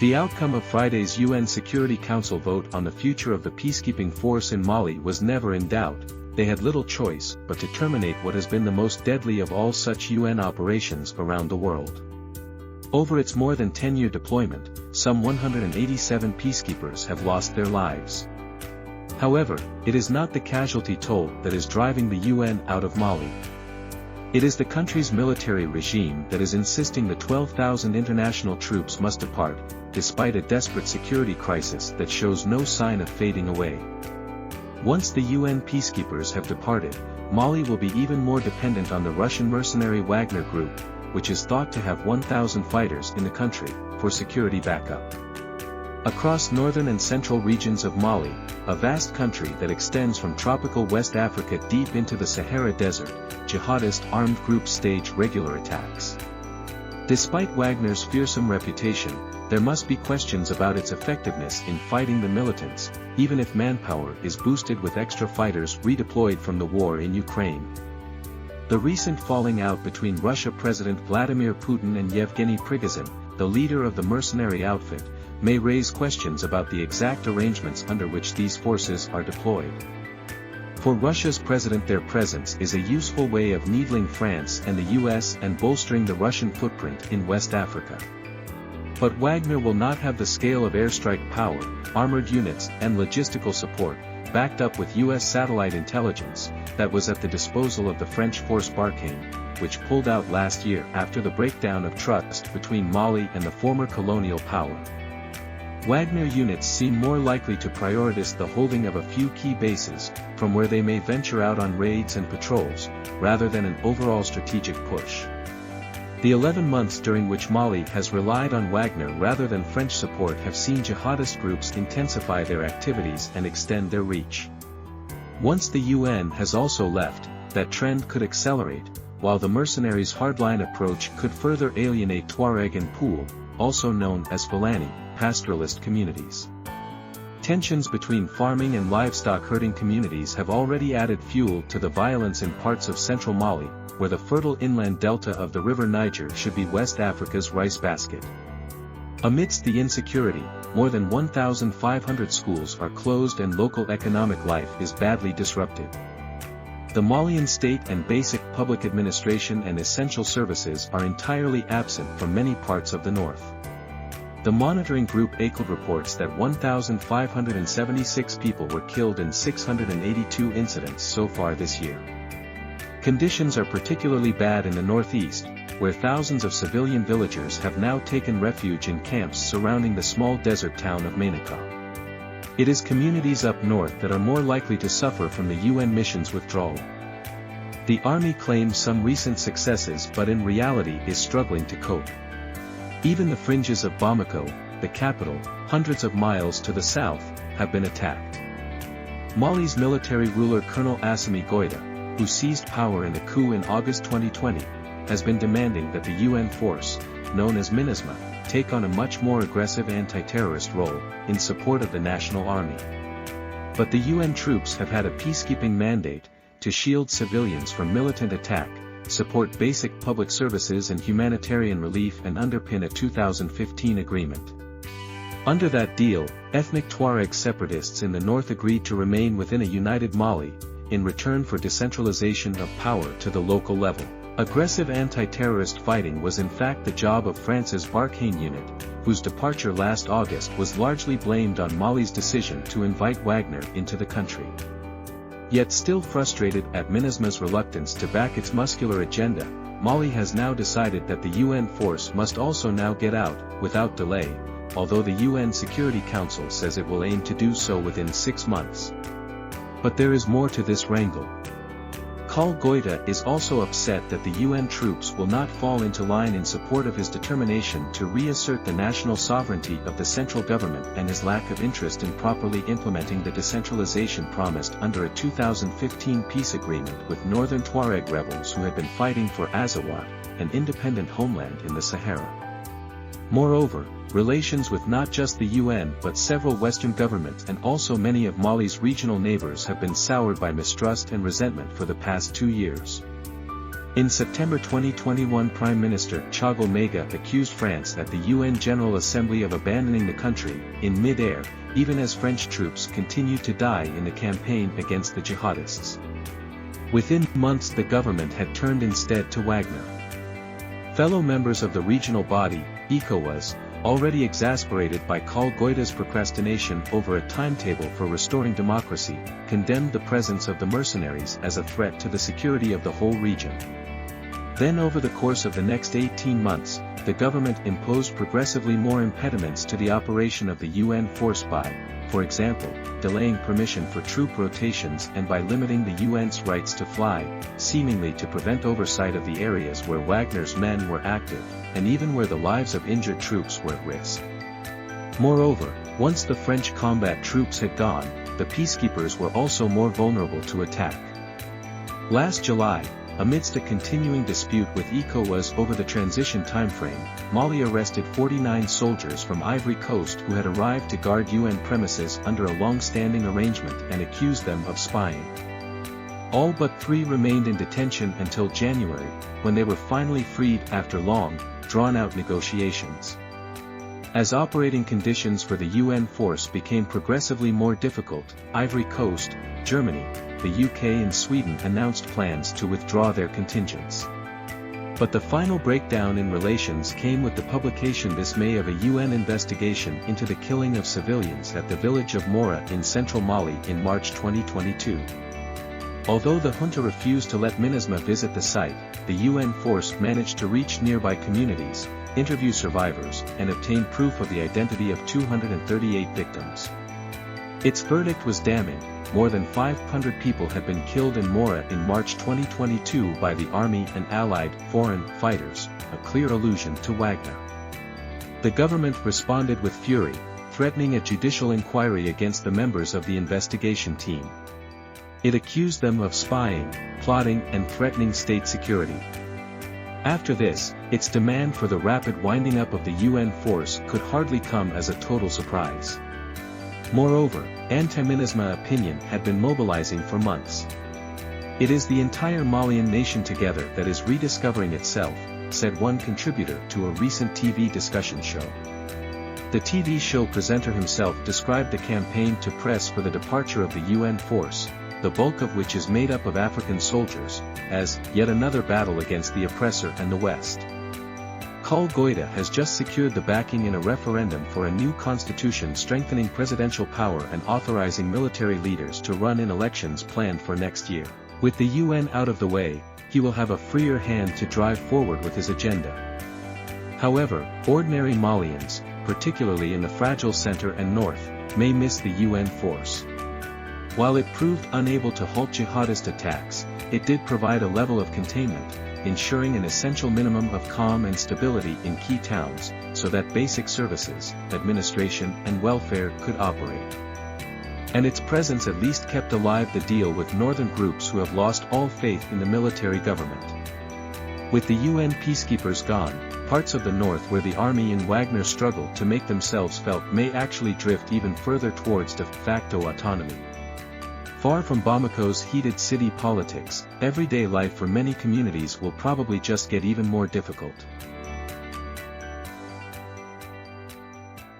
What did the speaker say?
The outcome of Friday's UN Security Council vote on the future of the peacekeeping force in Mali was never in doubt. They had little choice but to terminate what has been the most deadly of all such UN operations around the world. Over its more than 10-year deployment, some 187 peacekeepers have lost their lives. However, it is not the casualty toll that is driving the UN out of Mali. It is the country's military regime that is insisting the 12,000 international troops must depart, despite a desperate security crisis that shows no sign of fading away. Once the UN peacekeepers have departed, Mali will be even more dependent on the Russian mercenary Wagner group, which is thought to have 1,000 fighters in the country, for security backup. Across northern and central regions of Mali, a vast country that extends from tropical West Africa deep into the Sahara Desert, jihadist armed groups stage regular attacks. Despite Wagner's fearsome reputation, there must be questions about its effectiveness in fighting the militants, even if manpower is boosted with extra fighters redeployed from the war in Ukraine. The recent falling out between Russia President Vladimir Putin and Yevgeny Prigozhin, the leader of the mercenary outfit, may raise questions about the exact arrangements under which these forces are deployed. For Russia's president, their presence is a useful way of needling France and the US and bolstering the Russian footprint in West Africa. But Wagner will not have the scale of airstrike power, armored units and logistical support, backed up with US satellite intelligence, that was at the disposal of the French force Barkhane, which pulled out last year after the breakdown of trust between Mali and the former colonial power. Wagner units seem more likely to prioritize the holding of a few key bases, from where they may venture out on raids and patrols, rather than an overall strategic push. The 11 months during which Mali has relied on Wagner rather than French support have seen jihadist groups intensify their activities and extend their reach. Once the UN has also left, that trend could accelerate, while the mercenaries' hardline approach could further alienate Tuareg and Pool, also known as Fulani, pastoralist communities. Tensions between farming and livestock herding communities have already added fuel to the violence in parts of central Mali, where the fertile inland delta of the river Niger should be West Africa's rice basket. Amidst the insecurity, more than 1,500 schools are closed and local economic life is badly disrupted. The Malian state and basic public administration and essential services are entirely absent from many parts of the north. The monitoring group ACLED reports that 1,576 people were killed in 682 incidents so far this year. Conditions are particularly bad in the northeast, where thousands of civilian villagers have now taken refuge in camps surrounding the small desert town of Menaka. It is communities up north that are more likely to suffer from the UN mission's withdrawal. The army claims some recent successes but in reality is struggling to cope. Even the fringes of Bamako, the capital, hundreds of miles to the south, have been attacked. Mali's military ruler Colonel Assimi Goïta, who seized power in the coup in August 2020, has been demanding that the UN force, known as MINUSMA, take on a much more aggressive anti-terrorist role, in support of the national army. But the UN troops have had a peacekeeping mandate, to shield civilians from militant attack, support basic public services and humanitarian relief and underpin a 2015 agreement. Under that deal, ethnic Tuareg separatists in the north agreed to remain within a united Mali, in return for decentralization of power to the local level. Aggressive anti-terrorist fighting was in fact the job of France's Barkhane unit, whose departure last August was largely blamed on Mali's decision to invite Wagner into the country. Yet still frustrated at MINUSMA's reluctance to back its muscular agenda, Mali has now decided that the UN force must also now get out, without delay, although the UN Security Council says it will aim to do so within 6 months. But there is more to this wrangle. Col Goïta is also upset that the UN troops will not fall into line in support of his determination to reassert the national sovereignty of the central government and his lack of interest in properly implementing the decentralization promised under a 2015 peace agreement with northern Tuareg rebels who had been fighting for Azawad, an independent homeland in the Sahara. Moreover, relations with not just the UN but several Western governments and also many of Mali's regional neighbors have been soured by mistrust and resentment for the past 2 years. In September 2021, Prime Minister Charles Maga accused France at the UN General Assembly of abandoning the country, in mid-air, even as French troops continued to die in the campaign against the jihadists. Within months the government had turned instead to Wagner. Fellow members of the regional body, ECOWAS, already exasperated by Kal Goyda's procrastination over a timetable for restoring democracy, condemned the presence of the mercenaries as a threat to the security of the whole region. Then over the course of the next 18 months, the government imposed progressively more impediments to the operation of the UN force by, for example, delaying permission for troop rotations and by limiting the UN's rights to fly, seemingly to prevent oversight of the areas where Wagner's men were active, and even where the lives of injured troops were at risk. Moreover, once the French combat troops had gone, the peacekeepers were also more vulnerable to attack. Last July, amidst a continuing dispute with ECOWAS over the transition timeframe, Mali arrested 49 soldiers from Ivory Coast who had arrived to guard UN premises under a long-standing arrangement and accused them of spying. All but 3 remained in detention until January, when they were finally freed after long, drawn-out negotiations. As operating conditions for the UN force became progressively more difficult, Ivory Coast, Germany, the UK and Sweden announced plans to withdraw their contingents. But the final breakdown in relations came with the publication this May of a UN investigation into the killing of civilians at the village of Mora in central Mali in March 2022. Although the junta refused to let MINUSMA visit the site, the UN force managed to reach nearby communities, interview survivors, and obtain proof of the identity of 238 victims. Its verdict was damning. More than 500 people had been killed in Mora in March 2022 by the army and allied foreign fighters, a clear allusion to Wagner. The government responded with fury, threatening a judicial inquiry against the members of the investigation team. It accused them of spying, plotting and threatening state security. After this, its demand for the rapid winding up of the UN force could hardly come as a total surprise. Moreover, anti-MINUSMA opinion had been mobilizing for months. It is the entire Malian nation together that is rediscovering itself, said one contributor to a recent TV discussion show. The TV show presenter himself described the campaign to press for the departure of the UN force, the bulk of which is made up of African soldiers, as yet another battle against the oppressor and the West. Kal Goyda has just secured the backing in a referendum for a new constitution strengthening presidential power and authorizing military leaders to run in elections planned for next year. With the UN out of the way, he will have a freer hand to drive forward with his agenda. However, ordinary Malians, particularly in the fragile center and north, may miss the UN force. While it proved unable to halt jihadist attacks, it did provide a level of containment, ensuring an essential minimum of calm and stability in key towns, so that basic services, administration and welfare could operate. And its presence at least kept alive the deal with northern groups who have lost all faith in the military government. With the UN peacekeepers gone, parts of the north where the army and Wagner struggle to make themselves felt may actually drift even further towards de facto autonomy. Far from Bamako's heated city politics, everyday life for many communities will probably just get even more difficult.